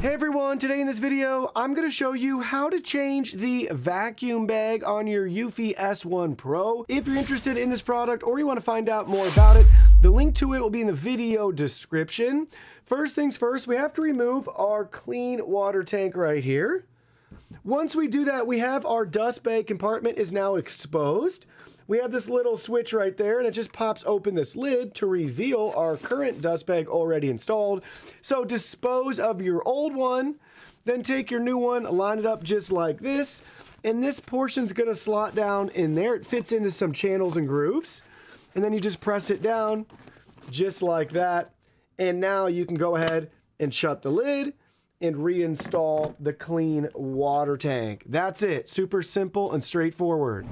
Hey everyone, today in this video, I'm going to show you how to change the vacuum bag on your Eufy S1 Pro. If you're interested in this product or you want to find out more about it, the link to it will be in the video description. First things first, we have to remove our clean water tank right here. Once we do that, we have our dust bag compartment is now exposed. We have this little switch right there, and it just pops open this lid to reveal our current dust bag already installed. So dispose of your old one, then take your new one, line it up just like this, and this portion's gonna slot down in there. It fits into some channels and grooves, and then you just press it down just like that, and now you can go ahead and shut the lid and reinstall the clean water tank. That's it. Super simple and straightforward.